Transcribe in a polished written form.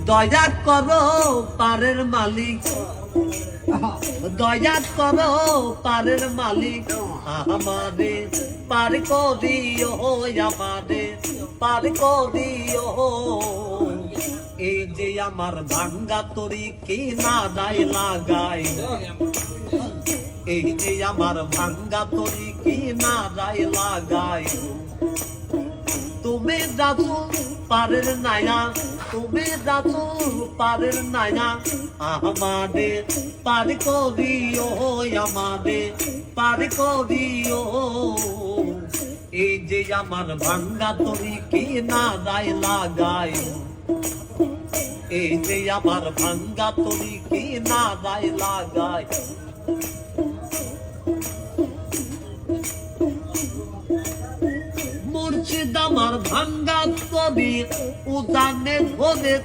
দয়া করো পারের মালিক, দয়া করো পারের মালিক, আমারে পার করিও, আমারে পার করিও। এই যে আমার ভাঙ্গা তরি কি না দায় লাগাই, এই যে আমার ভাঙ্গা তরি কি না দায় লাগাই। তুমি দাদু পারের নায়া, তুমি দাদু পারের নায়া, আমাদের পার করিও, আমাদের পার করিও। এই যে আমার ভাঙ্গা তরি কি না দায় লাগাই, এই যে আমার ভাঙ্গা তরি কি না দায় লাগাই। মুর্শিদ আমার ভাঙ্গা তরি উদানে ধরে